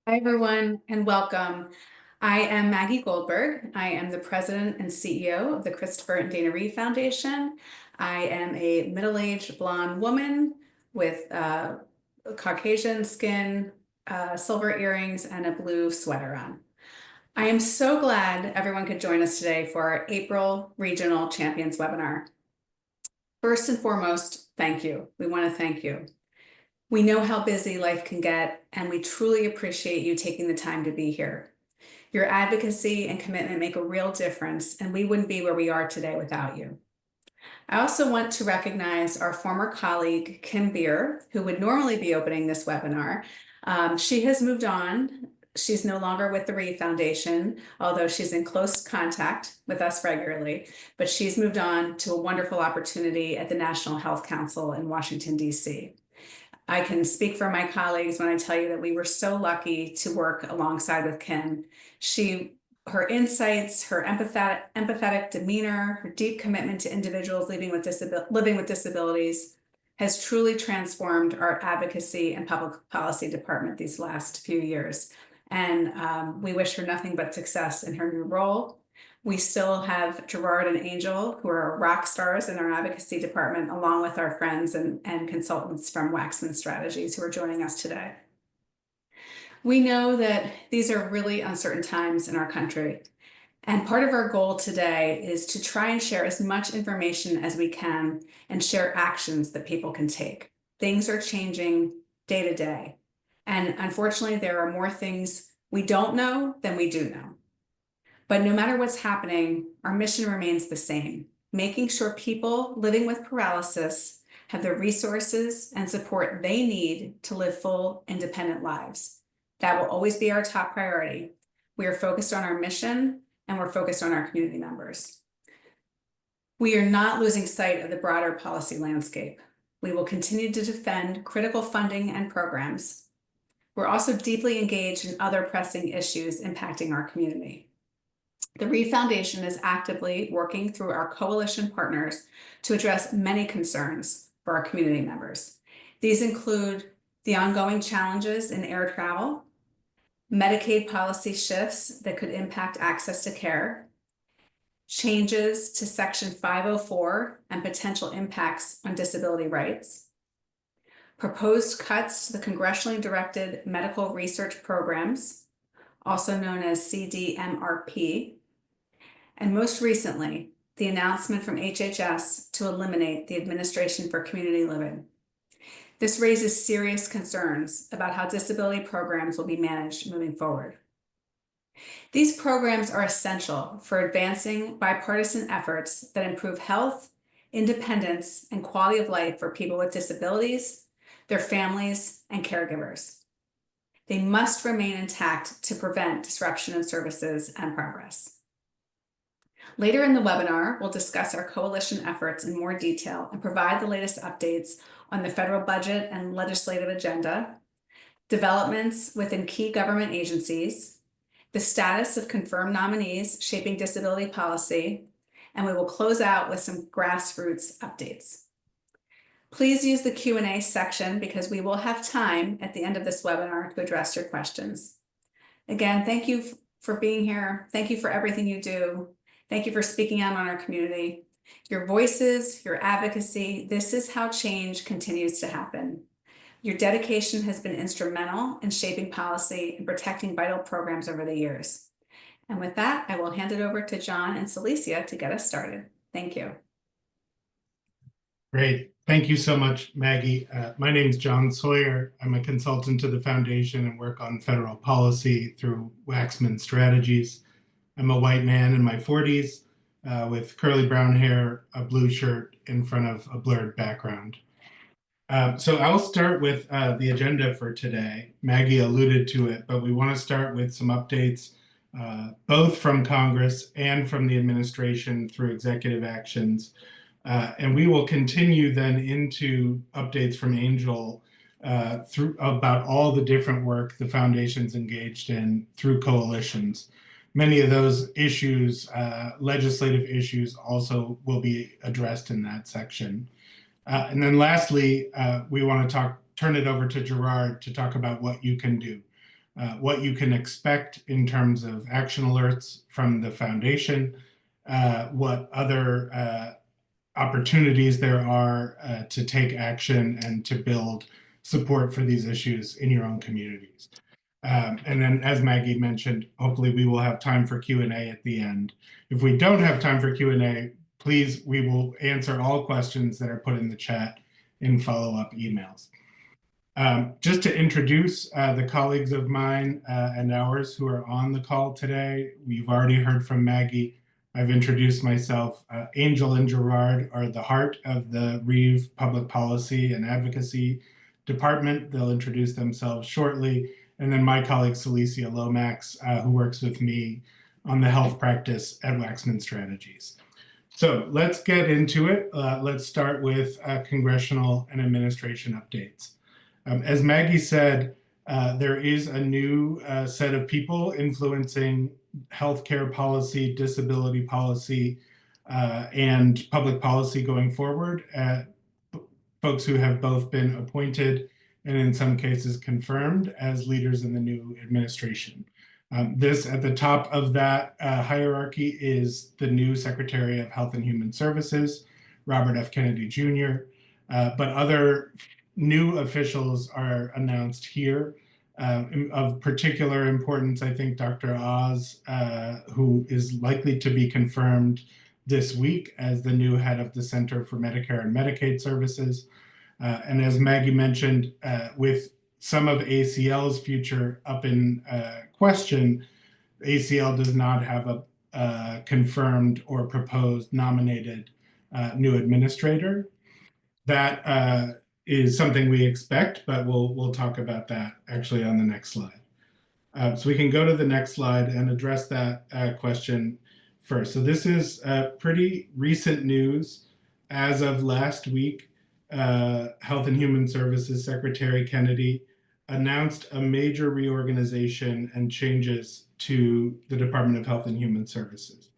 Hi, everyone, and welcome. I am Maggie Goldberg. I am the president and CEO of the Christopher and Dana Reeve Foundation. I am a middle-aged blonde woman with Caucasian skin, silver earrings, and a blue sweater on. I am so glad everyone could join us today for our April Regional Champions webinar. First and foremost, thank you. We want to thank you. We know how busy life can get, and we truly appreciate you taking the time to be here. Your advocacy and commitment make a real difference, and we wouldn't be where we are today without you. I also want to recognize our former colleague, Kim Beer, who would normally be opening this webinar. She has moved on. She's no longer with the Reeve Foundation, although she's in close contact with us regularly, but she's moved on to a wonderful opportunity at the National Health Council in Washington, D.C. I can speak for my colleagues when I tell you that we were so lucky to work alongside with Kim. Her insights, her empathetic demeanor, her deep commitment to individuals living with disabilities has truly transformed our advocacy and public policy department these last few years. And we wish her nothing but success in her new role. We still have Gerard and Angel, who are rock stars in our advocacy department, along with our friends and consultants from Waxman Strategies who are joining us today. We know that these are really uncertain times in our country. And part of our goal today is to try and share as much information as we can and share actions that people can take. Things are changing day to day. And unfortunately, there are more things we don't know than we do know. But no matter what's happening, our mission remains the same, making sure people living with paralysis have the resources and support they need to live full, independent lives. That will always be our top priority. We are focused on our mission, and we're focused on our community members. We are not losing sight of the broader policy landscape. We will continue to defend critical funding and programs. We're also deeply engaged in other pressing issues impacting our community. The Reeve Foundation is actively working through our coalition partners to address many concerns for our community members. These include the ongoing challenges in air travel, Medicaid policy shifts that could impact access to care, changes to Section 504 and potential impacts on disability rights, proposed cuts to the congressionally directed medical research programs, also known as CDMRP, and most recently, the announcement from HHS to eliminate the Administration for Community Living. This raises serious concerns about how disability programs will be managed moving forward. These programs are essential for advancing bipartisan efforts that improve health, independence, and quality of life for people with disabilities, their families, and caregivers. They must remain intact to prevent disruption in services and progress. Later in the webinar, we'll discuss our coalition efforts in more detail and provide the latest updates on the federal budget and legislative agenda, developments within key government agencies, the status of confirmed nominees shaping disability policy, and we will close out with some grassroots updates. Please use the Q&A section because we will have time at the end of this webinar to address your questions. Again, thank you for being here. Thank you for everything you do. Thank you for speaking out on our community. Your voices, your advocacy, this is how change continues to happen. Your dedication has been instrumental in shaping policy and protecting vital programs over the years. And with that, I will hand it over to John and Celicia to get us started. Thank you. Great. Thank you so much, Maggie. My name is John Sawyer. I'm a consultant to the foundation and work on federal policy through Waxman Strategies. I'm a white man in my 40s with curly brown hair, a blue shirt in front of a blurred background. So I'll start with the agenda for today. Maggie alluded to it, but we want to start with some updates, both from Congress and from the administration through executive actions. And we will continue then into updates from Angel through about all the different work the foundation's engaged in through coalitions. Many of those issues, legislative issues, also will be addressed in that section. And then lastly, we want to turn it over to Gerard to talk about what you can do. what you can expect in terms of action alerts from the foundation, what other opportunities there are to take action and to build support for these issues in your own communities. And then, as Maggie mentioned, hopefully we will have time for Q&A at the end. If we don't have time for Q&A, please, we will answer all questions that are put in the chat in follow-up emails. Just to introduce the colleagues of mine and ours who are on the call today, we've already heard from Maggie. I've introduced myself. Angel and Gerard are the heart of the Reeve Public Policy and Advocacy Department. They'll introduce themselves shortly. And then my colleague, Celicia Lomax, who works with me on the health practice at Waxman Strategies. So let's get into it. Let's start with congressional and administration updates. As Maggie said, there is a new set of people influencing healthcare policy, disability policy, and public policy going forward. Folks who have both been appointed and in some cases confirmed as leaders in the new administration. This at the top of that hierarchy is the new Secretary of Health and Human Services, Robert F. Kennedy Jr., but other new officials are announced here. Of particular importance, I think Dr. Oz, who is likely to be confirmed this week as the new head of the Center for Medicare and Medicaid Services. And as Maggie mentioned, with some of ACL's future up in question, ACL does not have a confirmed or proposed nominated new administrator. That is something we expect, but we'll talk about that actually on the next slide. So we can go to the next slide and address that question first. So this is pretty recent news. As of last week, Health and Human Services Secretary Kennedy announced a major reorganization and changes to the Department of Health and Human Services.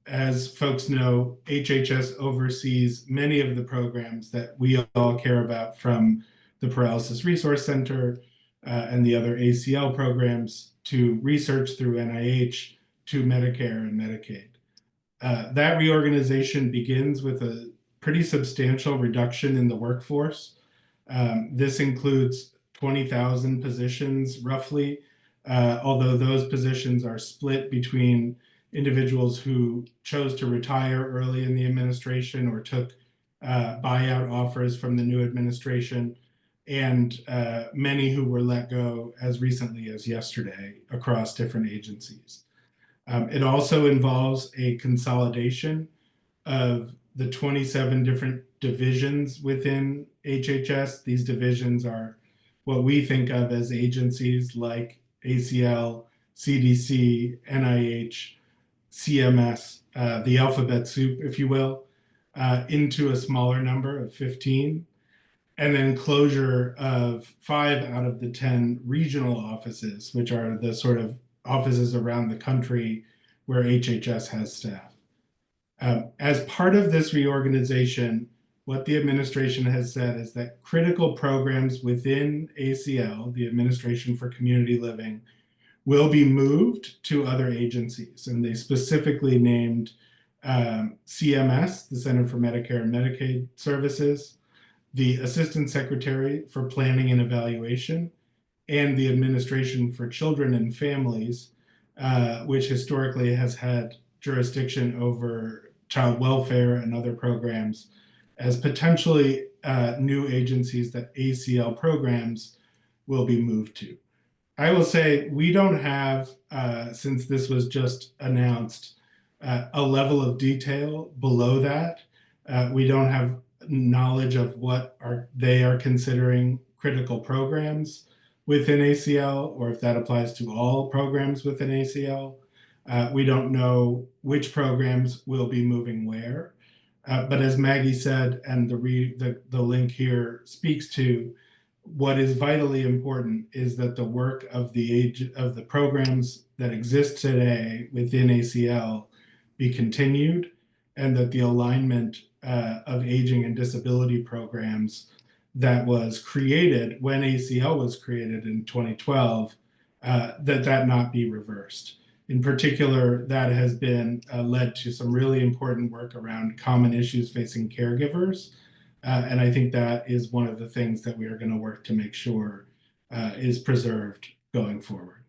As folks know, HHS oversees many of the programs that we all care about, from the Paralysis Resource Center and the other ACL programs to research through NIH to Medicare and Medicaid. That reorganization begins with a pretty substantial reduction in the workforce. This includes 20,000 positions roughly, although those positions are split between individuals who chose to retire early in the administration or took buyout offers from the new administration, and many who were let go as recently as yesterday across different agencies. It also involves a consolidation of the 27 different divisions within HHS. These divisions are what we think of as agencies like ACL, CDC, NIH, CMS, the alphabet soup, if you will, into a smaller number of 15, and then closure of 5 out of the 10 regional offices, which are the sort of offices around the country where HHS has staff. As part of this reorganization, what the administration has said is that critical programs within ACL, the Administration for Community Living, will be moved to other agencies. And they specifically named CMS, the Center for Medicare and Medicaid Services, the Assistant Secretary for Planning and Evaluation, and the Administration for Children and Families, which historically has had jurisdiction over child welfare and other programs, as potentially new agencies that ACL programs will be moved to. I will say we don't have, since this was just announced, a level of detail below that. We don't have knowledge of what they are considering critical programs within ACL, or if that applies to all programs within ACL. We don't know which programs will be moving where. But as Maggie said, and the link here speaks to, what is vitally important is that the work of the programs that exist today within ACL be continued, and that the alignment of aging and disability programs that was created when ACL was created in 2012, that not be reversed. In particular, that has been led to some really important work around common issues facing caregivers. And I think that is one of the things that we are going to work to make sure is preserved going forward.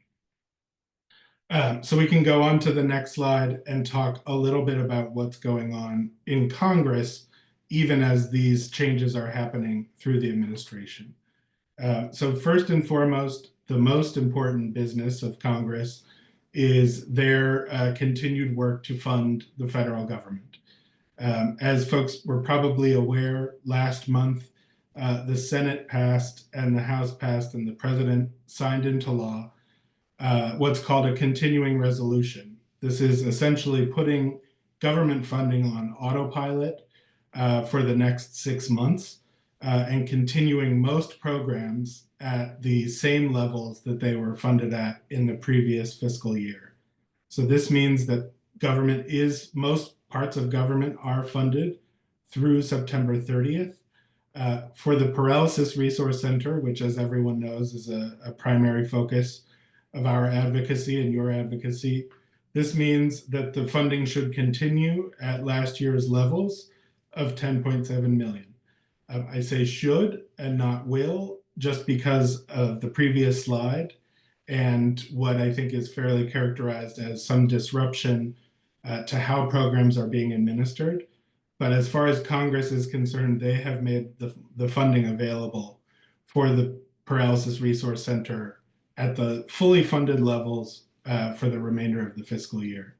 So we can go on to the next slide and talk a little bit about what's going on in Congress, even as these changes are happening through the administration. So first and foremost, the most important business of Congress is their continued work to fund the federal government. As folks were probably aware, last month, the Senate passed and the House passed and the president signed into law what's called a continuing resolution. This is essentially putting government funding on autopilot for the next 6 months and continuing most programs at the same levels that they were funded at in the previous fiscal year. So this means that most parts of government are funded through September 30th. For the Paralysis Resource Center, which, as everyone knows, is a primary focus of our advocacy and your advocacy, this means that the funding should continue at last year's levels of 10.7 million. I say should and not will, just because of the previous slide and what I think is fairly characterized as some disruption to how programs are being administered. But as far as Congress is concerned, they have made the funding available for the Paralysis Resource Center at the fully funded levels for the remainder of the fiscal year.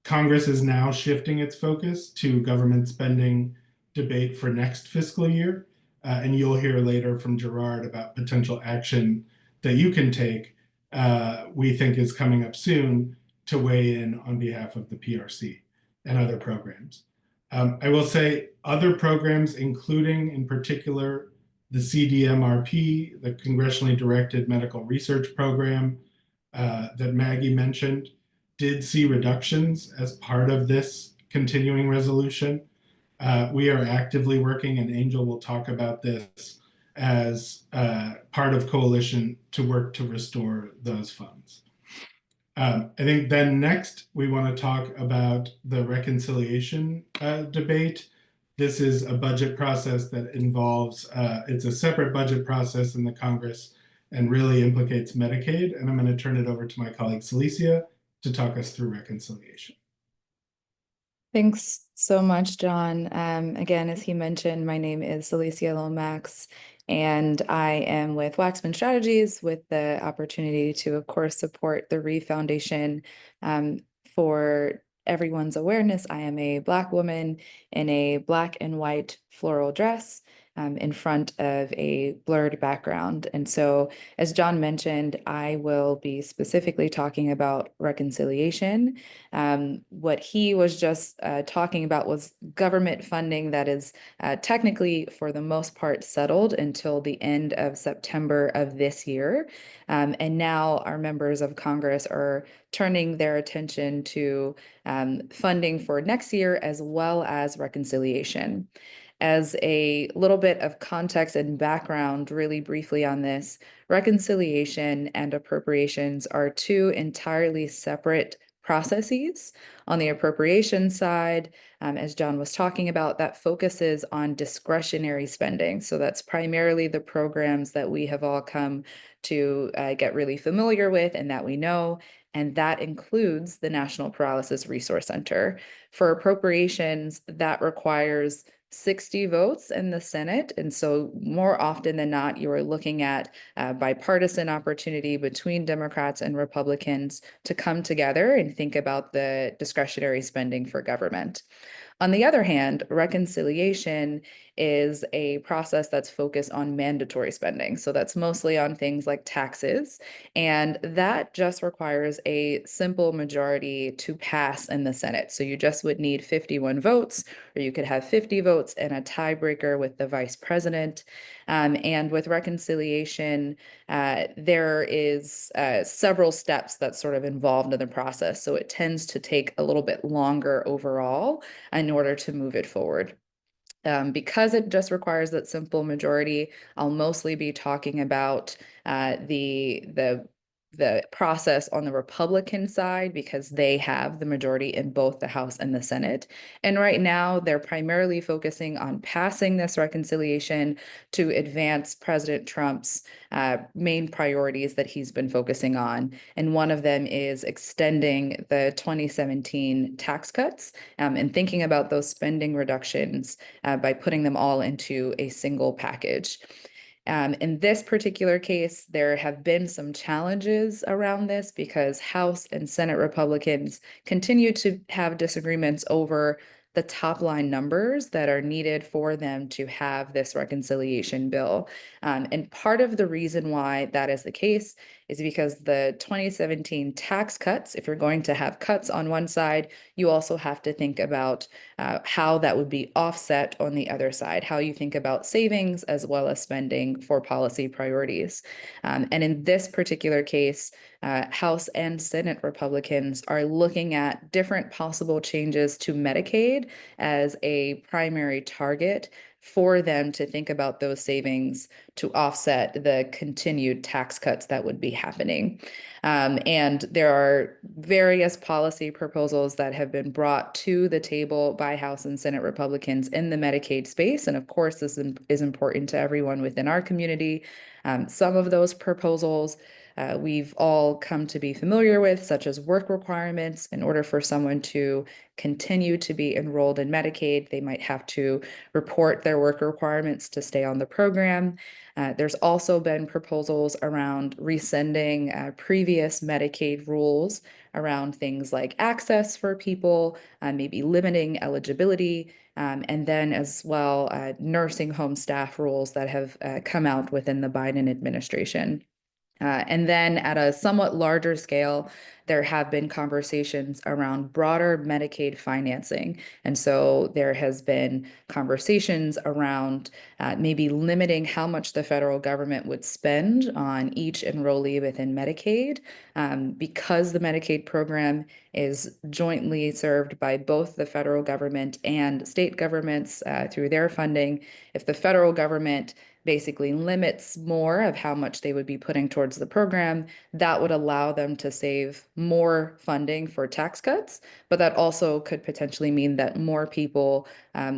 Congress is now shifting its focus to government spending debate for next fiscal year. And you'll hear later from Gerard about potential action that you can take, we think is coming up soon, to weigh in on behalf of the PRC and other programs. I will say other programs, including in particular the CDMRP, the Congressionally Directed Medical Research Program that Maggie mentioned, did see reductions as part of this continuing resolution. We are actively working, and Angel will talk about this, as part of coalition to work to restore those funds. I think then next we want to talk about the reconciliation debate. This is a budget process that involves, it's a separate budget process in the Congress and really implicates Medicaid. And I'm going to turn it over to my colleague Celicia to talk us through reconciliation. Thanks so much, John. Again, as he mentioned, my name is Celicia Lomax, and I am with Waxman Strategies with the opportunity to, of course, support the Reeve Foundation. For everyone's awareness, I am a Black woman in a black and white floral dress in front of a blurred background. And so, as John mentioned, I will be specifically talking about reconciliation. What he was just talking about was government funding that is technically, for the most part, settled until the end of September of this year. And now our members of Congress are turning their attention to funding for next year, as well as reconciliation. As a little bit of context and background, really briefly on this, reconciliation and appropriations are two entirely separate processes. On the appropriation side, as John was talking about, that focuses on discretionary spending. So that's primarily the programs that we have all come to get really familiar with and that we know. And that includes the National Paralysis Resource Center. For appropriations, that requires 60 votes in the Senate. And so more often than not, you are looking at bipartisan opportunity between Democrats and Republicans to come together and think about the discretionary spending for government. On the other hand, reconciliation is a process that's focused on mandatory spending. So that's mostly on things like taxes. And that just requires a simple majority to pass in the Senate. So you just would need 51 votes, or you could have 50 votes and a tiebreaker with the vice president. And with reconciliation, there is several steps that's sort of involved in the process. So it tends to take a little bit longer overall in order to move it forward. Because it just requires that simple majority, I'll mostly be talking about the process on the Republican side because they have the majority in both the House and the Senate. And right now, they're primarily focusing on passing this reconciliation to advance President Trump's main priorities that he's been focusing on. And one of them is extending the 2017 tax cuts and thinking about those spending reductions by putting them all into a single package. In this particular case, there have been some challenges around this because House and Senate Republicans continue to have disagreements over the top line numbers that are needed for them to have this reconciliation bill. And part of the reason why that is the case is because the 2017 tax cuts, if you're going to have cuts on one side, you also have to think about how that would be offset on the other side, how you think about savings as well as spending for policy priorities. And in this particular case, House and Senate Republicans are looking at different possible changes to Medicaid as a primary target for them to think about those savings to offset the continued tax cuts that would be happening. And there are various policy proposals that have been brought to the table by House and Senate Republicans in the Medicaid space. And of course, this is important to everyone within our community. Some of those proposals we've all come to be familiar with, such as work requirements. In order for someone to continue to be enrolled in Medicaid, they might have to report their work requirements to stay on the program. There's also been proposals around rescinding previous Medicaid rules around things like access for people, maybe limiting eligibility, and then as well nursing home staff rules that have come out within the Biden administration. And then at a somewhat larger scale, there have been conversations around broader Medicaid financing. And so there has been conversations around maybe limiting how much the federal government would spend on each enrollee within Medicaid, because the Medicaid program is jointly served by both the federal government and state governments through their funding. If the federal government basically limits more of how much they would be putting towards the program, that would allow them to save more funding for tax cuts. But that also could potentially mean that more people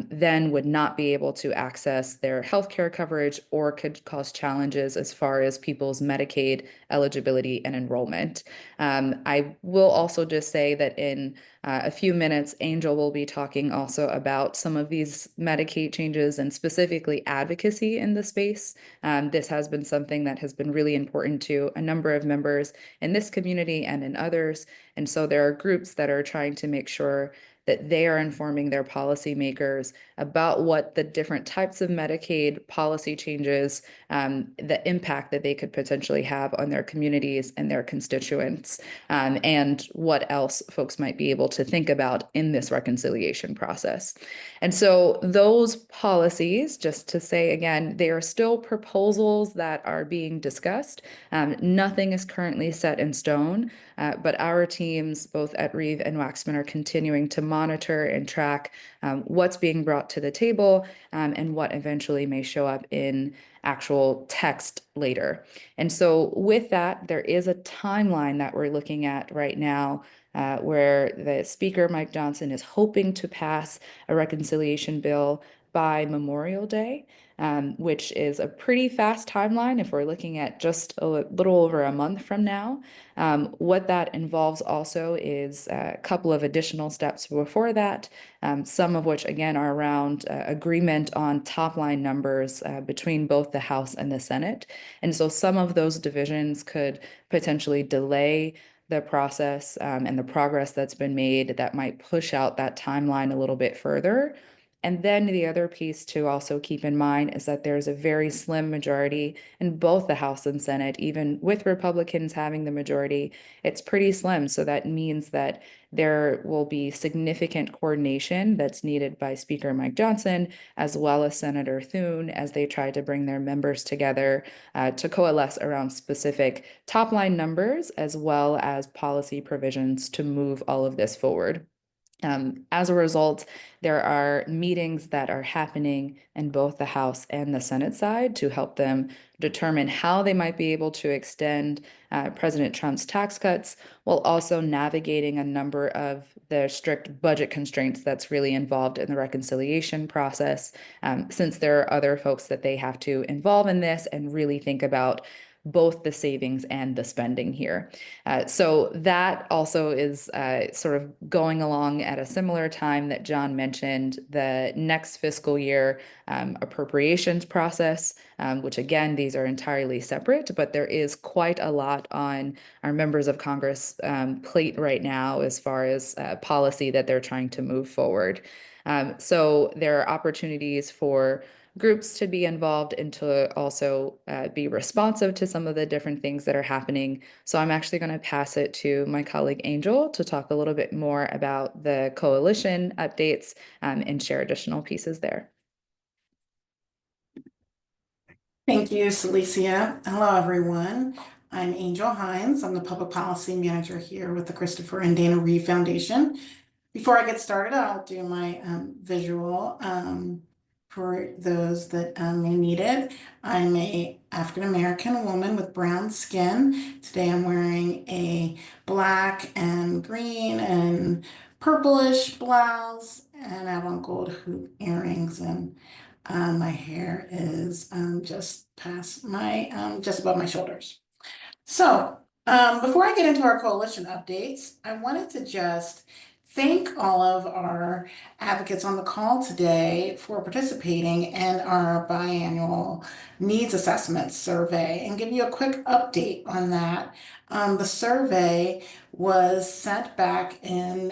then would not be able to access their healthcare coverage or could cause challenges as far as people's Medicaid eligibility and enrollment. I will also just say that in a few minutes, Angel will be talking also about some of these Medicaid changes and specifically advocacy in the space. This has been something that has been really important to a number of members in this community and in others. And so there are groups that are trying to make sure that they are informing their policymakers about what the different types of Medicaid policy changes, the impact that they could potentially have on their communities and their constituents, and what else folks might be able to think about in this reconciliation process. And so those policies, just to say again, they are still proposals that are being discussed. Nothing is currently set in stone, but our teams, both at Reeve and Waxman, are continuing to monitor and track what's being brought to the table and what eventually may show up in actual text later. And so with that, there is a timeline that we're looking at right now where the Speaker, Mike Johnson, is hoping to pass a reconciliation bill by Memorial Day, which is a pretty fast timeline if we're looking at just a little over a month from now. What that involves also is a couple of additional steps before that, some of which, again, are around agreement on top line numbers between both the House and the Senate. And so some of those divisions could potentially delay the process and the progress that's been made that might push out that timeline a little bit further. And then the other piece to also keep in mind is that there's a very slim majority in both the House and Senate, even with Republicans having the majority, it's pretty slim. So that means that there will be significant coordination that's needed by Speaker Mike Johnson, as well as Senator Thune, as they try to bring their members together to coalesce around specific top line numbers, as well as policy provisions to move all of this forward. As a result, there are meetings that are happening in both the House and the Senate side to help them determine how they might be able to extend President Trump's tax cuts while also navigating a number of the strict budget constraints that's really involved in the reconciliation process, since there are other folks that they have to involve in this and really think about both the savings and the spending here. So that also is sort of going along at a similar time that John mentioned the next fiscal year appropriations process, which again, these are entirely separate, but there is quite a lot on our members of Congress plate right now as far as policy that they're trying to move forward. So there are opportunities for groups to be involved and to also be responsive to some of the different things that are happening. So I'm actually going to pass it to my colleague Angel to talk a little bit more about the coalition updates and share additional pieces there. Thank you, Celicia. Hello, everyone. I'm Angel Hines. I'm the Public Policy Manager here with the Christopher and Dana Reeve Foundation. Before I get started, I'll do my visual for those that may need it. I'm a African-American woman with brown skin. Today I'm wearing a black and green and purplish blouse, and I have on gold hoop earrings, and my hair is just past my just above my shoulders. So before I get into our coalition updates, I wanted to just thank all of our advocates on the call today for participating in our biannual needs assessment survey and give you a quick update on that. The survey was sent back in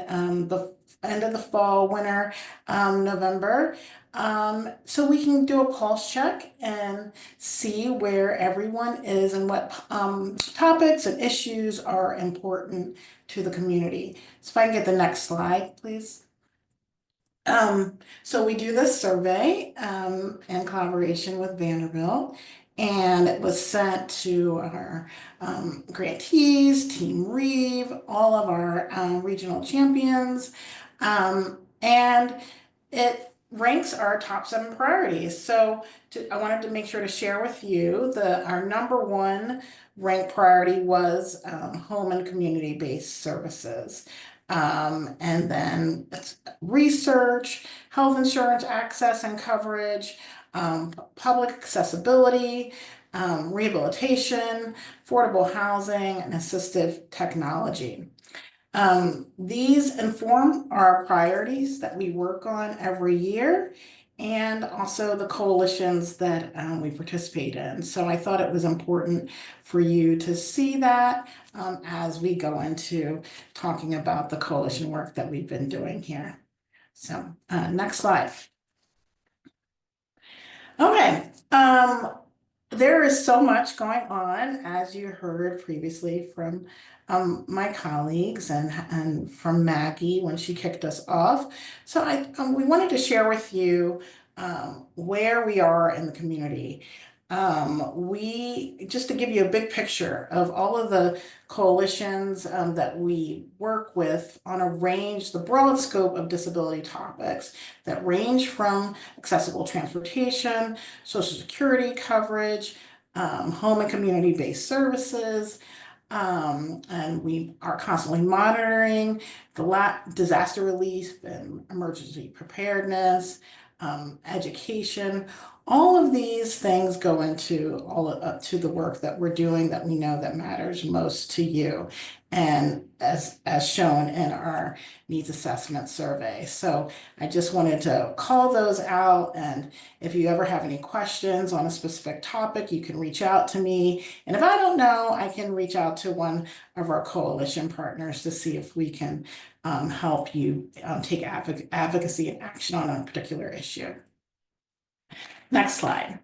the end of the fall, winter, November. So we can do a pulse check and see where everyone is and what topics and issues are important to the community. So if I can get the next slide, please. So we do this survey in collaboration with Vanderbilt, and it was sent to our grantees, Team Reeve, all of our regional champions, and it ranks our top 7 priorities. So I wanted to make sure to share with you our number 1 ranked priority was home and community-based services. And then it's research, health insurance access and coverage, public accessibility, rehabilitation, affordable housing, and assistive technology. These inform our priorities that we work on every year and also the coalitions that we participate in. So I thought it was important for you to see that as we go into talking about the coalition work that we've been doing here. So next slide. Okay. There is so much going on, as you heard previously from my colleagues and from Maggie when she kicked us off. So we wanted to share with you where we are in the community. Just to give you a big picture of all of the coalitions that we work with on a range, the broad scope of disability topics that range from accessible transportation, Social Security coverage, home and community-based services, and we are constantly monitoring the disaster relief and emergency preparedness, education. All of these things go into to the work that we're doing that we know that matters most to you, and as shown in our needs assessment survey. So I just wanted to call those out, and if you ever have any questions on a specific topic, you can reach out to me. And if I don't know, I can reach out to one of our coalition partners to see if we can help you take advocacy and action on a particular issue. Next slide.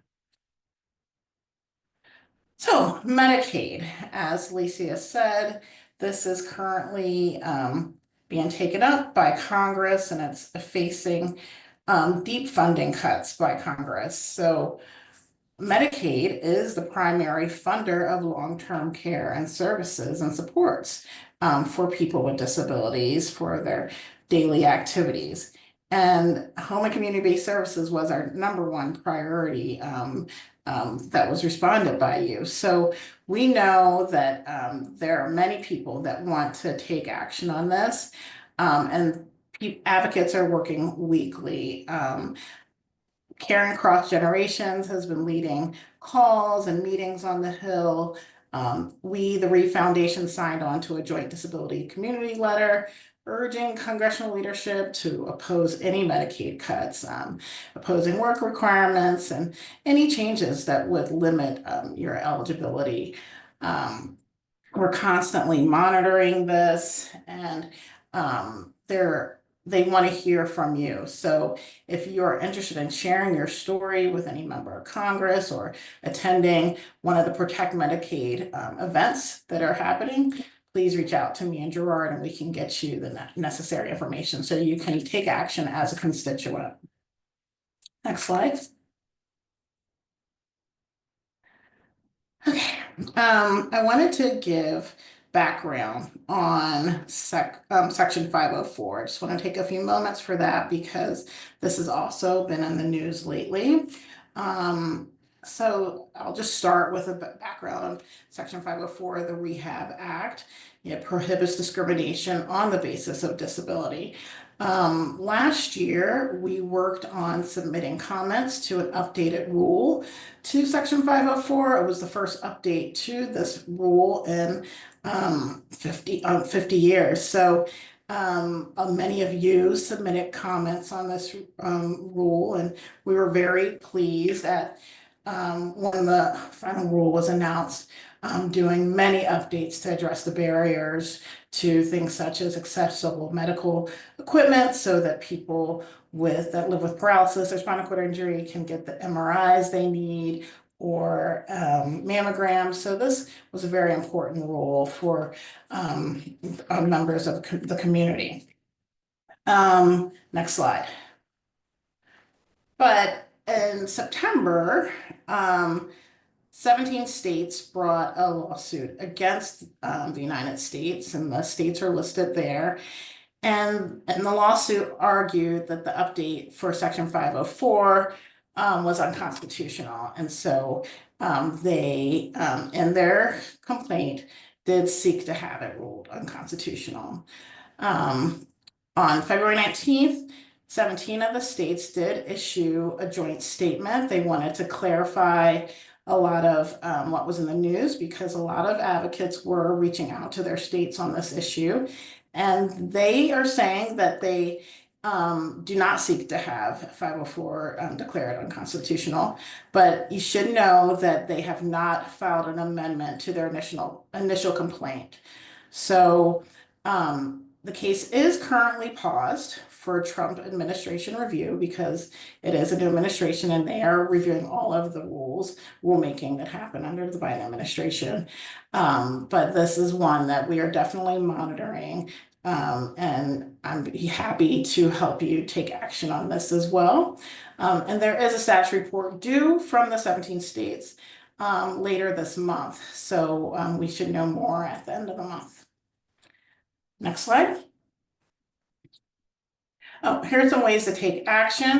So Medicaid, as Alicia said, this is currently being taken up by Congress, and it's facing deep funding cuts by Congress. So Medicaid is the primary funder of long-term care and services and supports for people with disabilities, for their daily activities. And home and community-based services was our #1 priority that was responded by you. So we know that there are many people that want to take action on this, and advocates are working weekly. Caring Across Generations has been leading calls and meetings on the Hill. We, the Reeve Foundation, signed on to a joint disability community letter urging congressional leadership to oppose any Medicaid cuts, opposing work requirements, and any changes that would limit your eligibility. We're constantly monitoring this, and they want to hear from you. So if you're interested in sharing your story with any member of Congress or attending one of the Protect Medicaid events that are happening, please reach out to me and Gerard, and we can get you the necessary information so you can take action as a constituent. Next slide. Okay, I wanted to give background on Section 504. I just want to take a few moments for that because this has also been in the news lately. So I'll just start with a background on Section 504 of the Rehab Act. It prohibits discrimination on the basis of disability. Last year, we worked on submitting comments to an updated rule to Section 504. It was the first update to this rule in 50 years. So many of you submitted comments on this rule, and we were very pleased that when the final rule was announced, doing many updates to address the barriers to things such as accessible medical equipment so that people that live with paralysis or spinal cord injury can get the MRIs they need or mammograms. So this was a very important role for members of the community. Next slide. But in September, 17 states brought a lawsuit against the United States, and the states are listed there. And the lawsuit argued that the update for Section 504 was unconstitutional. And so they, in their complaint, did seek to have it ruled unconstitutional. On February 19th, 17 of the states did issue a joint statement. They wanted to clarify a lot of what was in the news because a lot of advocates were reaching out to their states on this issue. And they are saying that they do not seek to have 504 declared unconstitutional, but you should know that they have not filed an amendment to their initial complaint. So the case is currently paused for Trump administration review because it is a new administration and they are reviewing all of the rulemaking that happened under the Biden administration. But this is one that we are definitely monitoring. And I'm happy to help you take action on this as well. And there is a status report due from the 17 states later this month. So we should know more at the end of the month. Next slide. Oh, here's some ways to take action.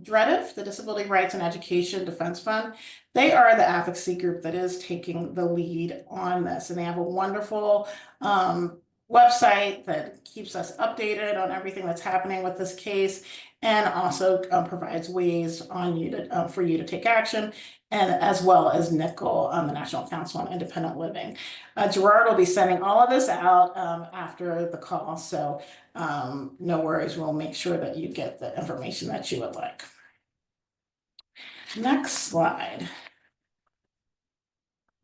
DREDF, the Disability Rights and Education Defense Fund, they are the advocacy group that is taking the lead on this. And they have a wonderful website that keeps us updated on everything that's happening with this case and also provides ways for you to take action, and as well as NICL, the National Council on Independent Living. Gerard will be sending all of this out after the call, so no worries, we'll make sure that you get the information that you would like. Next slide.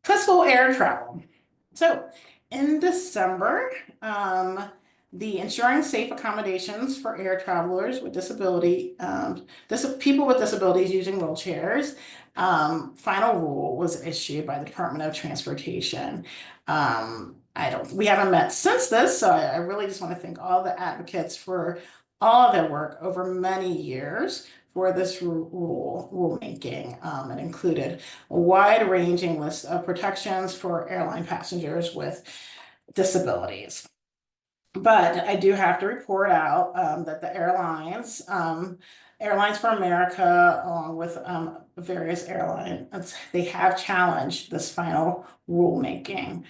Accessible air travel. So in December, the Ensuring Safe Accommodations for Air Travelers with Disability, people with disabilities using wheelchairs, final rule was issued by the Department of Transportation. We haven't met since this, so I really just want to thank all the advocates for all of their work over many years for this rulemaking. It included a wide-ranging list of protections for airline passengers with disabilities. But I do have to report out that the airlines, Airlines for America, along with various airlines, they have challenged this final rulemaking.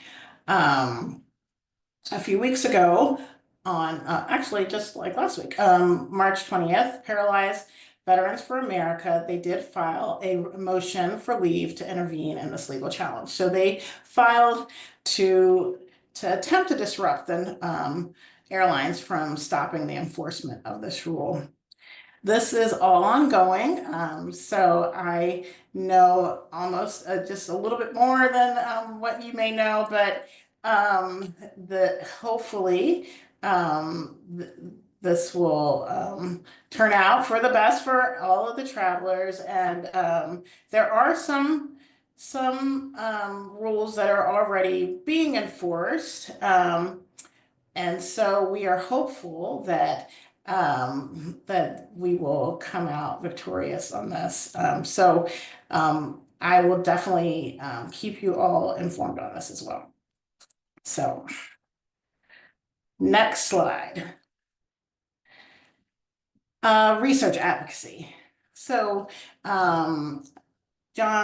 A few weeks ago, on actually just like last week, March 20th, Paralyzed Veterans for America, they did file a motion for leave to intervene in this legal challenge. So they filed to attempt to disrupt the airlines from stopping the enforcement of this rule. This is all ongoing, so I know almost just a little bit more than what you may know, but hopefully this will turn out for the best for all of the travelers. And there are some rules that are already being enforced. And so we are hopeful that that we will come out victorious on this. I will definitely keep you all informed on this as well. So next slide. Research advocacy. So John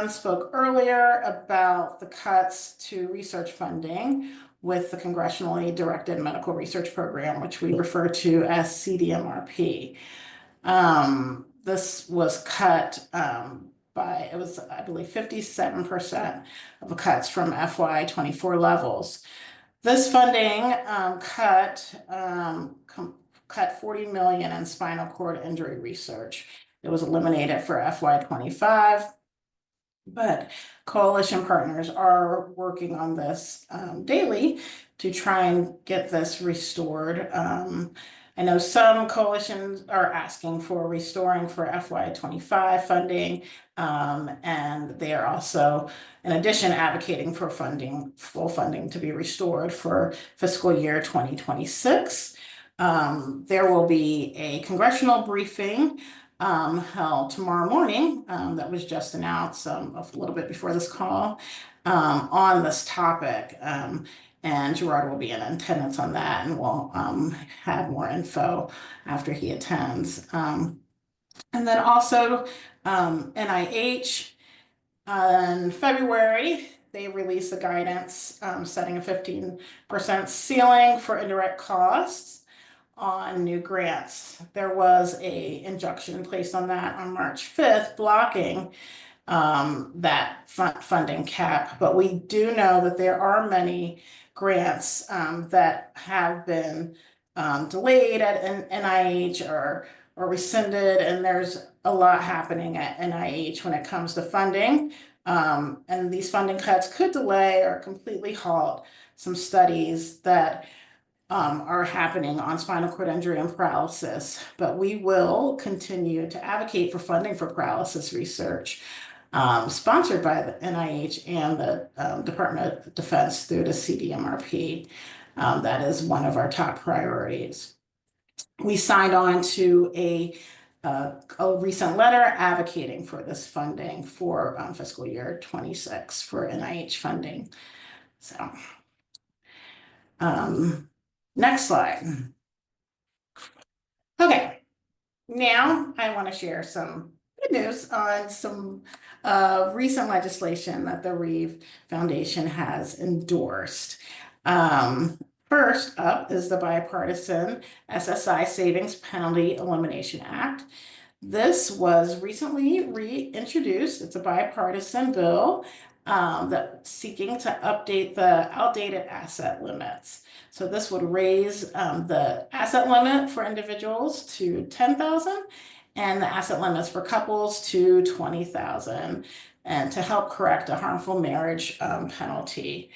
spoke earlier about the cuts to research funding with the Congressionally Directed Medical Research Program, which we refer to as CDMRP. This was cut by, it was, I believe, 57% of the cuts from FY24 levels. This funding cut 40 million in spinal cord injury research. It was eliminated for FY25. But coalition partners are working on this daily to try and get this restored. I know some coalitions are asking for restoring for FY25 funding, and they are also, in addition, advocating for full funding to be restored for fiscal year 2026. There will be a congressional briefing held tomorrow morning that was just announced a little bit before this call on this topic. And Gerard will be in attendance on that, and we'll have more info after he attends. And then also NIH in February, they released the guidance setting a 15% ceiling for indirect costs on new grants. There was a injunction placed on that on March 5th, blocking that funding cap. But we do know that there are many grants that have been delayed at NIH or rescinded, and there's a lot happening at NIH when it comes to funding. And these funding cuts could delay or completely halt some studies that are happening on spinal cord injury and paralysis, but we will continue to advocate for funding for paralysis research, sponsored by the NIH and the Department of Defense through the CDMRP. That is one of our top priorities. We signed on to a recent letter advocating for this funding for fiscal year 26 for NIH funding. So, next slide. Okay, now I want to share some good news on some recent legislation that the Reeve Foundation has endorsed. First up is the bipartisan SSI Savings Penalty Elimination Act. This was recently reintroduced. It's a bipartisan bill that's seeking to update the outdated asset limits. So this would raise the asset limit for individuals to 10,000 and the asset limits for couples to 20,000, and to help correct a harmful marriage penalty.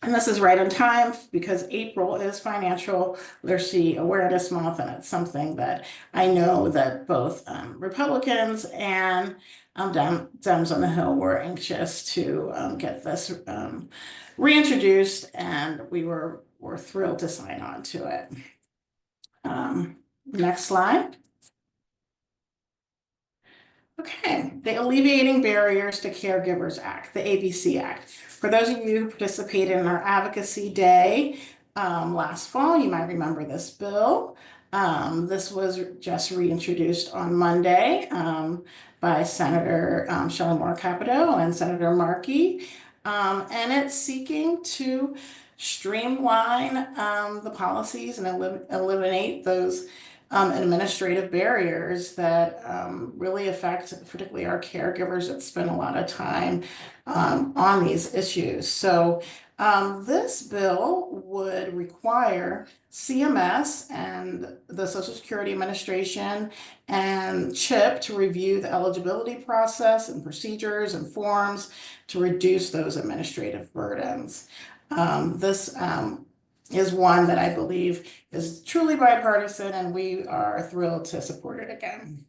And this is right on time because April is Financial Literacy Awareness Month, and it's something that I know that both Republicans and Dems on the Hill were anxious to get this reintroduced, and we're thrilled to sign on to it. Next slide. Okay, the Alleviating Barriers to Caregivers Act, the ABC Act. For those of you who participated in our Advocacy Day last fall. You might remember this bill. This was just reintroduced on Monday by Senator Shelley Moore Capito and Senator Markey. And it's seeking to streamline the policies and eliminate those administrative barriers that really affect particularly our caregivers that spend a lot of time on these issues. So this bill would require CMS and the Social Security Administration and CHIP to review the eligibility process and procedures and forms to reduce those administrative burdens. This is one that I believe is truly bipartisan, and we are thrilled to support it again.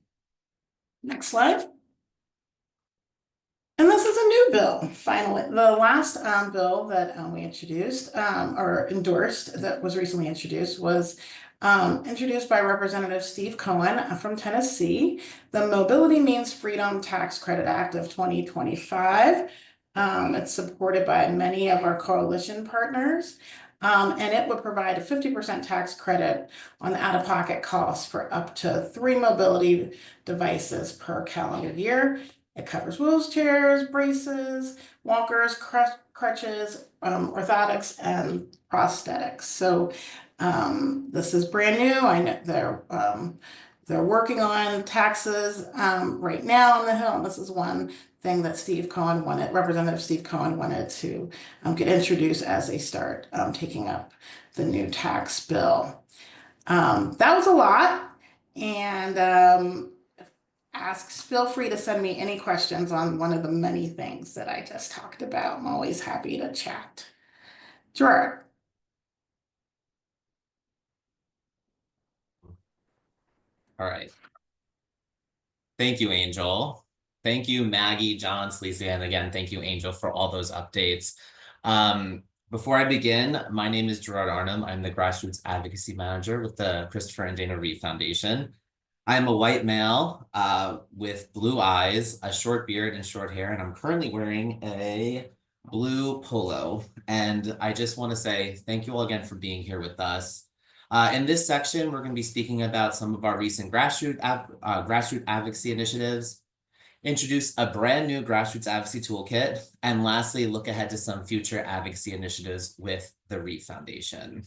Next slide. And this is a new bill, finally. The last bill that we introduced or endorsed that was recently introduced was introduced by Representative Steve Cohen from Tennessee, the Mobility Means Freedom Tax Credit Act of 2025. It's supported by many of our coalition partners. And it would provide a 50% tax credit on the out-of-pocket costs for up to 3 mobility devices per calendar year. It covers wheelchairs, braces, walkers, crutches, orthotics, and prosthetics. So this is brand new. I know they're working on taxes right now on the Hill. And this is one thing that Representative Steve Cohen wanted to get introduced as they start taking up the new tax bill. That was a lot, and feel free to send me any questions on one of the many things that I just talked about. I'm always happy to chat. Gerard. All right. Thank you, Angel. Thank you, Maggie, John, Sleazy, and again, thank you, Angel, for all those updates. Before I begin, my name is Gerard Arnhem. I'm the Grassroots Advocacy Manager with the Christopher and Dana Reeve Foundation. I'm a white male with blue eyes, a short beard, and short hair, and I'm currently wearing a blue polo. And I just want to say thank you all again for being here with us. In this section, we're going to be speaking about some of our recent grassroots advocacy initiatives, introduce a brand new grassroots advocacy toolkit, and lastly, look ahead to some future advocacy initiatives with the Reeve Foundation.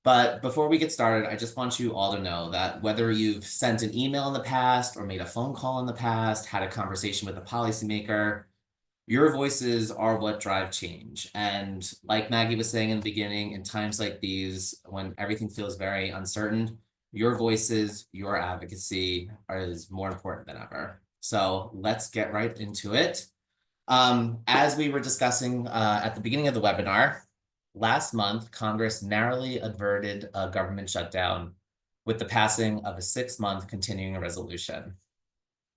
But before we get started, I just want you all to know that whether you've sent an email in the past or made a phone call in the past, had a conversation with a policymaker, your voices are what drive change. And like Maggie was saying in the beginning, in times like these, when everything feels very uncertain, your voices, your advocacy is more important than ever. So let's get right into it. As we were discussing at the beginning of the webinar, last month, Congress narrowly averted a government shutdown with the passing of a 6-month continuing resolution.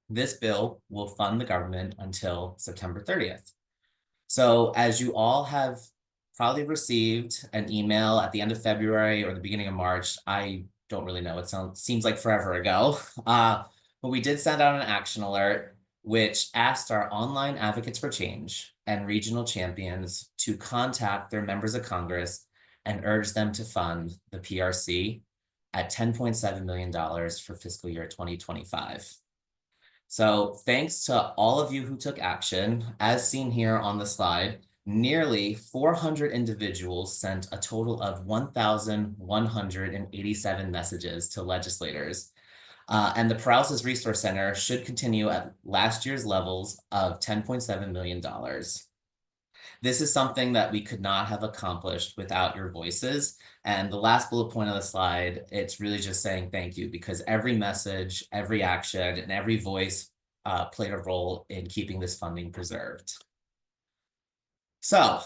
This bill will fund the government until September 30th. So as you all have probably received an email at the end of February or the beginning of March, I don't really know, it seems like forever ago, but we did send out an action alert which asked our online advocates for change and regional champions to contact their members of Congress and urge them to fund the PRC at $10.7 million for fiscal year 2025. So thanks to all of you who took action, as seen here on the slide, nearly 400 individuals sent a total of 1,187 messages to legislators. And the Paralysis Resource Center should continue at last year's levels of $10.7 million. This is something that we could not have accomplished without your voices. And the last bullet point on the slide, it's really just saying thank you, because every message, every action, and every voice played a role in keeping this funding preserved. So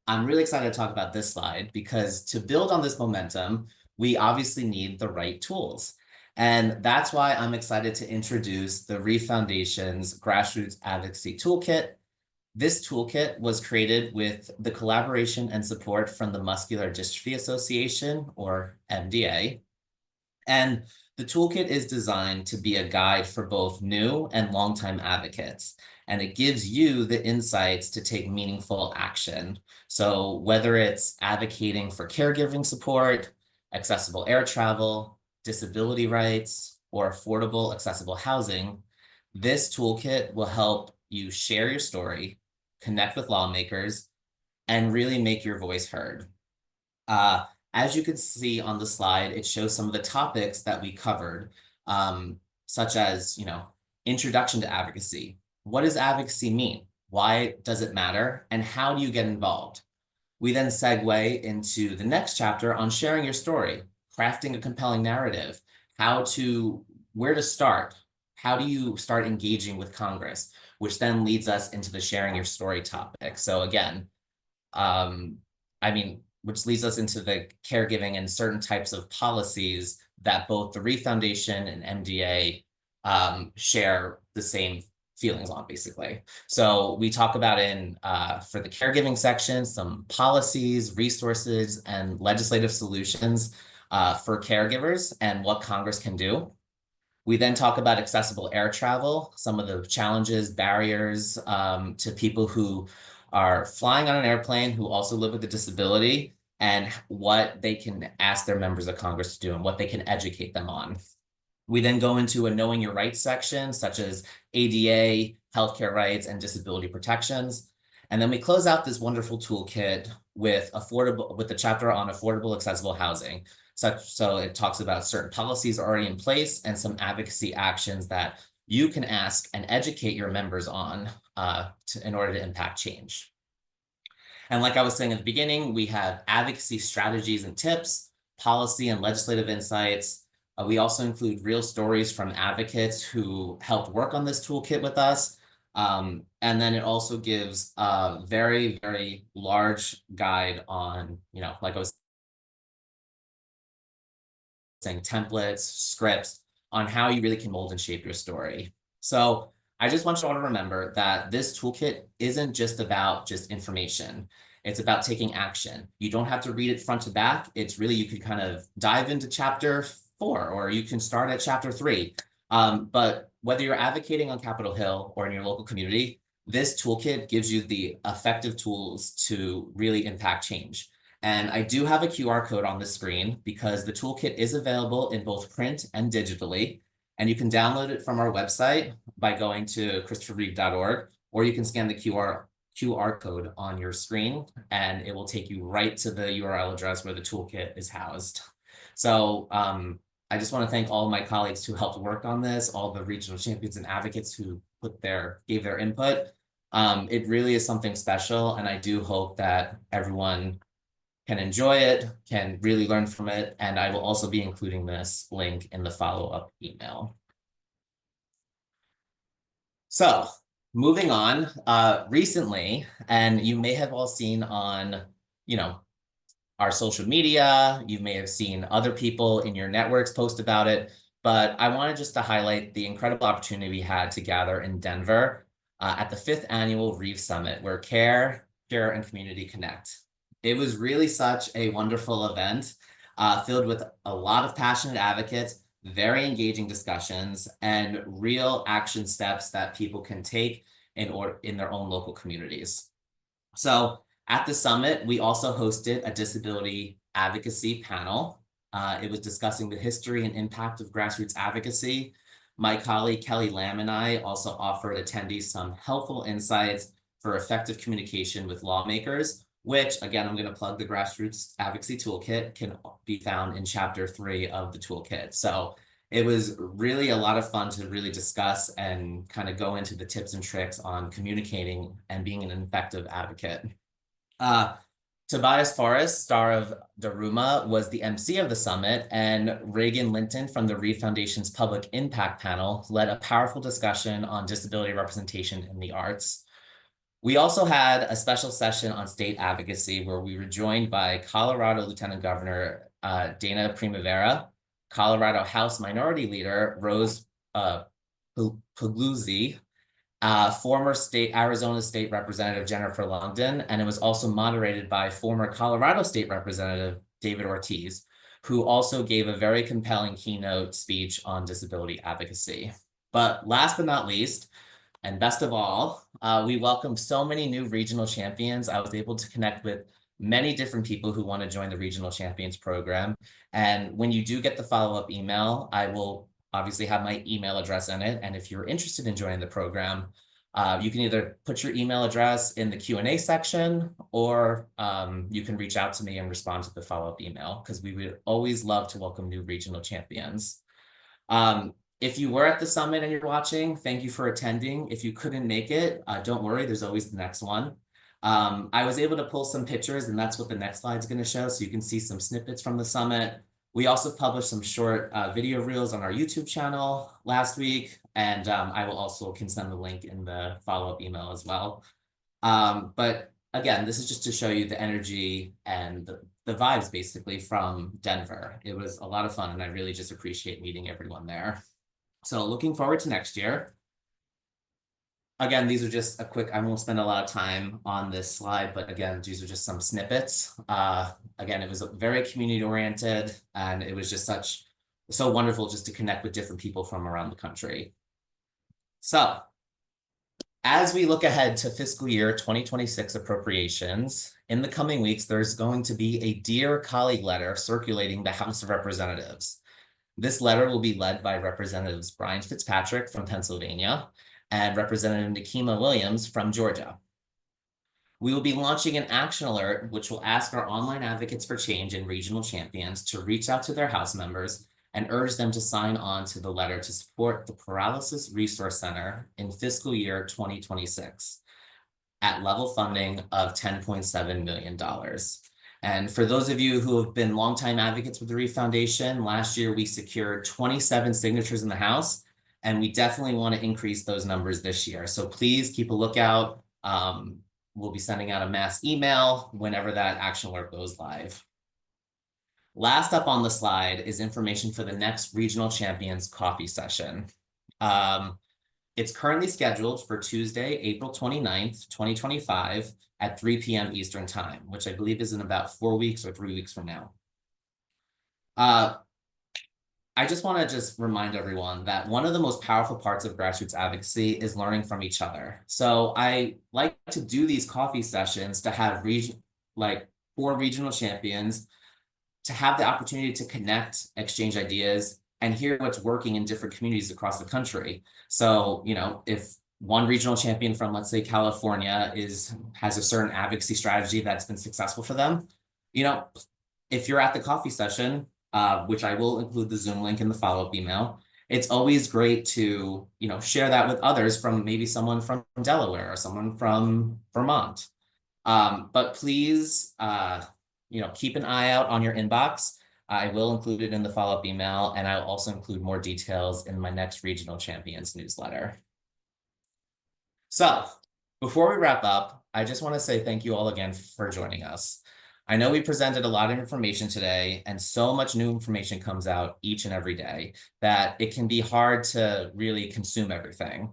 I'm really excited to talk about this slide, because to build on this momentum, we obviously need the right tools. And that's why I'm excited to introduce the Reeve Foundation's Grassroots Advocacy Toolkit. This toolkit was created with the collaboration and support from the Muscular Dystrophy Association, or MDA. And the toolkit is designed to be a guide for both new and longtime advocates, and it gives you the insights to take meaningful action. So whether it's advocating for caregiving support, accessible air travel, disability rights, or affordable accessible housing, this toolkit will help you share your story, connect with lawmakers, and really make your voice heard. Uh, as you can see on the slide, it shows some of the topics that we covered, such as, introduction to advocacy. What does advocacy mean? Why does it matter? And how do you get involved? We then segue into the next chapter on sharing your story, crafting a compelling narrative, where to start, how do you start engaging with Congress, which then leads us into the sharing your story topic. So again, which leads us into the caregiving and certain types of policies that both the Reeve Foundation and MDA share the same feelings on, basically. So we talk about for the caregiving section, some policies, resources, and legislative solutions for caregivers and what Congress can do. We then talk about accessible air travel, some of the challenges, barriers to people who are flying on an airplane who also live with a disability, and what they can ask their members of Congress to do and what they can educate them on. We then go into a knowing your rights section, such as ADA, healthcare rights, and disability protections. And then we close out this wonderful toolkit with the chapter on affordable accessible housing. So it talks about certain policies already in place and some advocacy actions that you can ask and educate your members on in order to impact change. And like I was saying at the beginning, we have advocacy strategies and tips, policy and legislative insights. We also include real stories from advocates who helped work on this toolkit with us. And then it also gives a very, very large guide on, like I was saying, templates, scripts on how you really can mold and shape your story. So I just want you all to remember that this toolkit isn't just about information. It's about taking action. You don't have to read it front to back. It's really, you could kind of dive into chapter 4, or you can start at chapter 3. But whether you're advocating on Capitol Hill or in your local community, this toolkit gives you the effective tools to really impact change. And I do have a QR code on the screen because the toolkit is available in both print and digitally. And you can download it from our website by going to christopherreeve.org, or you can scan the QR code on your screen, and it will take you right to the URL address where the toolkit is housed. So I just want to thank all of my colleagues who helped work on this, all the regional champions and advocates who gave their input. It really is something special, and I do hope that everyone can enjoy it, can really learn from it, and I will also be including this link in the follow-up email. So moving on, recently, and you may have all seen on, our social media, you may have seen other people in your networks post about it, but I wanted just to highlight the incredible opportunity we had to gather in Denver at the 5th annual Reeve Summit, where care, share, and community connect. It was really such a wonderful event, filled with a lot of passionate advocates, very engaging discussions, and real action steps that people can take in their own local communities. So at the summit, we also hosted a disability advocacy panel. It was discussing the history and impact of grassroots advocacy. My colleague Kelly Lamb and I also offered attendees some helpful insights for effective communication with lawmakers, which, again, I'm going to plug the Grassroots Advocacy Toolkit, can be found in chapter 3 of the toolkit. So it was really a lot of fun to really discuss and kind of go into the tips and tricks on communicating and being an effective advocate. Tobias Forrest, star of Daruma, was the MC of the summit, and Reagan Linton from the Reeve Foundation's Public Impact Panel led a powerful discussion on disability representation in the arts. We also had a special session on state advocacy where we were joined by Colorado Lieutenant Governor Dana Primavera, Colorado House Minority Leader Rose Puglisi, former Arizona State Representative Jennifer Longdon, and it was also moderated by former Colorado State Representative David Ortiz, who also gave a very compelling keynote speech on disability advocacy. But last but not least, and best of all, we welcome so many new regional champions. I was able to connect with many different people who want to join the Regional Champions program. And when you do get the follow-up email, I will obviously have my email address in it. And if you're interested in joining the program, you can either put your email address in the Q&A section, or you can reach out to me and respond to the follow-up email, because we would always love to welcome new regional champions. If you were at the summit and you're watching, thank you for attending. If you couldn't make it, don't worry, there's always the next one. I was able to pull some pictures, and that's what the next slide is going to show, so you can see some snippets from the summit. We also published some short video reels on our YouTube channel last week, and I will also can send the link in the follow-up email as well. But again, this is just to show you the energy and the vibes basically from Denver. It was a lot of fun, and I really just appreciate meeting everyone there. So looking forward to next year. Again, these are just a quick, I won't spend a lot of time on this slide, but again, these are just some snippets. Again, it was very community oriented, and it was just so wonderful just to connect with different people from around the country. So as we look ahead to fiscal year 2026 appropriations, in the coming weeks, there's going to be a Dear Colleague letter circulating the House of Representatives. This letter will be led by Representatives Brian Fitzpatrick from Pennsylvania and Representative Nikema Williams from Georgia. We will be launching an action alert, which will ask our online advocates for change and regional champions to reach out to their House members and urge them to sign on to the letter to support the Paralysis Resource Center in fiscal year 2026 at level funding of $10.7 million. And for those of you who have been longtime advocates with the Reeve Foundation, last year we secured 27 signatures in the House, and we definitely want to increase those numbers this year. So please keep a lookout. We'll be sending out a mass email whenever that action alert goes live. Last up on the slide is information for the next Regional Champions Coffee Session. It's currently scheduled for Tuesday, April 29th, 2025 at 3 p.m. Eastern Time, which I believe is in about 4 weeks or 3 weeks from now. I just want to remind everyone that one of the most powerful parts of grassroots advocacy is learning from each other. So I like to do these coffee sessions to have 4 regional champions to have the opportunity to connect, exchange ideas, and hear what's working in different communities across the country. So, you know, if one regional champion from, let's say, California has a certain advocacy strategy that's been successful for them, you know, if you're at the coffee session, which I will include the Zoom link in the follow-up email, it's always great to, you know, share that with others from maybe someone from Delaware or someone from Vermont. But please, you know, keep an eye out on your inbox. I will include it in the follow-up email, and I'll also include more details in my next Regional Champions newsletter. So before we wrap up, I just want to say thank you all again for joining us. I know we presented a lot of information today, and so much new information comes out each and every day that it can be hard to really consume everything.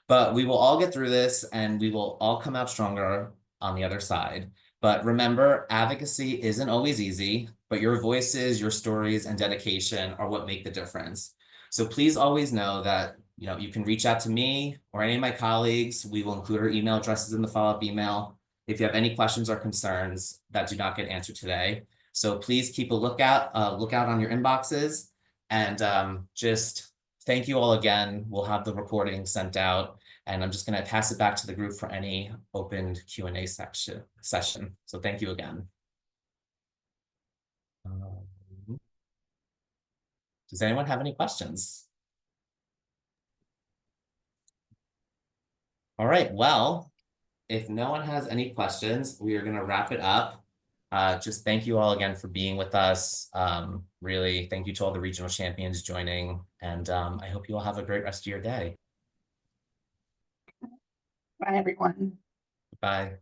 But we will all get through this, and we will all come out stronger on the other side. But remember, advocacy isn't always easy, but your voices, your stories, and dedication are what make the difference. So please always know that, you know, you can reach out to me or any of my colleagues. We will include our email addresses in the follow-up email if you have any questions or concerns that do not get answered today. So please keep a lookout on your inboxes, and just thank you all again. We'll have the recording sent out, and I'm just going to pass it back to the group for any opened Q&A session. So thank you again. Does anyone have any questions? All right, well, if no one has any questions, we are going to wrap it up. Just thank you all again for being with us. Really, thank you to all the regional champions joining, and I hope you all have a great rest of your day. Bye, everyone. Bye.